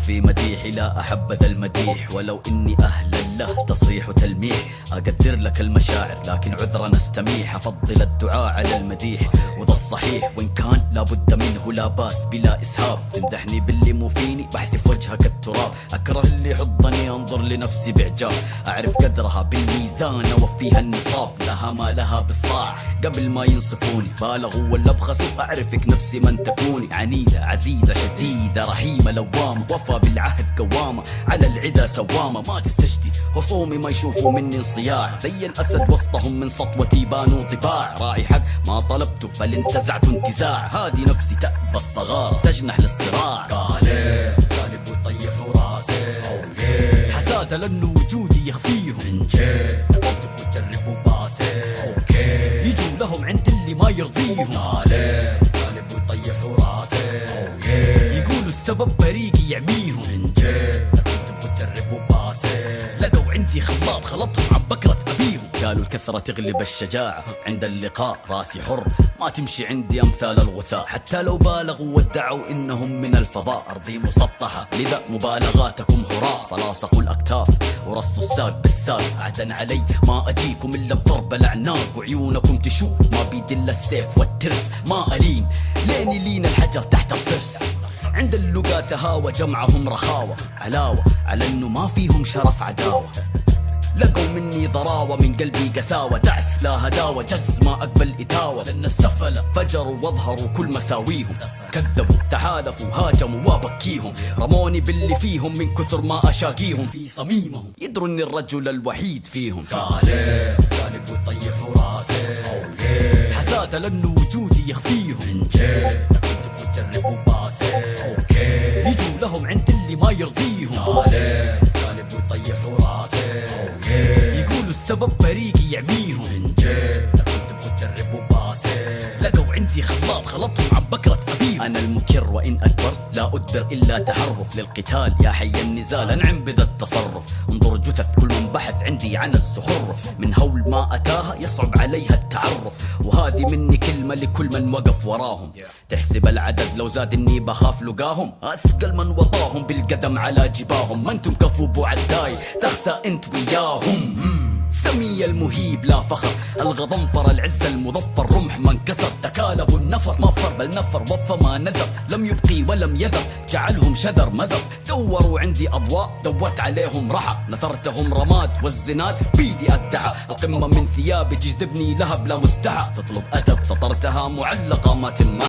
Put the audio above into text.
في مديحي لا أحبذ المديح، ولو إني أهلا له تصريح وتلميح. أقدر لك المشاعر لكن عذرا أستميح، أفضل الدعاء على المديح وذا الصحيح، وإن كان لابد منه لا باس بلا إسهاب. تمدحني باللي مو فيني بحذف وجهك التراب، أكره اللي يحضني أنظر لنفسي بإعجاب. أعرف قدرها بالميزان أوفيها النصاب، لها ما لها بالصاع قبل ما ينصفوني. بالغوا ولا بخسوا أعرفك نفسي من تكوني، عنيدة عزيزة شديدة رحيمة لوامة، وفى بالعهد قوامة على العدا سوامة. ما تستشتي خصومي ما يشوفوا مني انصياع، زي الأسد وسطهم من سطوتي بانوا ضباع. راعي حق ما طلبته بل انتزعت انتزاع، هذه نفسي تأبى الصغار تجنح للصراع. قالب ويطيحوا راسي حساد لأنه وجودي يخفيهم، من جيب تبغوا تجربوا باسي يجوا لهم عند اللي ما يرضيهم. قالب ويطيحوا راسي يقولوا السبب بريقي يعميهم، من جيب تبغوا تجربوا باسي لقوا عندي خلاط خلطهم عن بكرة أبيهم. قالوا الكثرة تغلب الشجاعة، عند اللقاء راسي حر ما تمشي عندي أمثال الغثاء. حتى لو بالغوا وادعوا إنهم من الفضاء، أرضي مسطحة لذا مبالغاتكم هراء. فلاصقوا الأكتاف ورصوا الساق بالساق، عهدا علي ما أجيكم إلا بضرب الأعناق. وعيونكم تشوف ما بيد إلا السيف والترس، ما ألين لين يلين الحجر تحت الضرس. عند اللقا تهاوى جمعهم رخاوة، علاوة على انه ما فيهم شرف عداوة. لقوا مني ضراوة من قلبي قساوة، دعس لا هداوة جز ما أقبل إتاوة. لأن السفلة فجروا واظهروا كل مساويهم، كذبوا تحالفوا هاجموا وابكيهم. رموني باللي فيهم من كثر ما أشاقيهم، في صميمهم يدروا اني الرجل الوحيد فيهم. قالب ويطيحوا راسي حسادة لأنه وجودي يخفيهم، من جيب تبغوا تجربوا باسي يجوا لهم عند اللي ما يرضيهم. قالب ويطيحوا راسي يقولوا السبب بريقي يعميهم، من جيب تبغوا تجربوا باسي لقوا عندي خلاط خلطهم عن بكرة أبيهم. أنا المكر وإن أدبرت لا أدبر إلا تحرف، للقتال يا حي النزال أنعم بذا التصرف. انظر جثث كل من بحث عندي عن الزخرف، من هول ما أتاها يصعب عليها التعرف. وهذه مني كلمة لكل من وقف وراهم، تحسب العدد لو زاد إني بخاف لقاهم. أثقل من وطاهم بالقدم على جباهم، ما انتم كفو بو عداي تخسى انت وياهم. سمي المهيب لا فخر، الغضنفر العز المظفر، رمح ما انكسر. تكالبوا النفر ما فر بل نفر، وفى ما نذر لم يبقي ولم يذر. جعلهم شذر مذر، دوروا عندي أضواء دورت عليهم رحى. نثرتهم رماد والزناد بيدي أدعى، القمة من ثيابي تجذبني لها بلا مستحى. تطلب أدب سطرتها معلقة ما تنمى.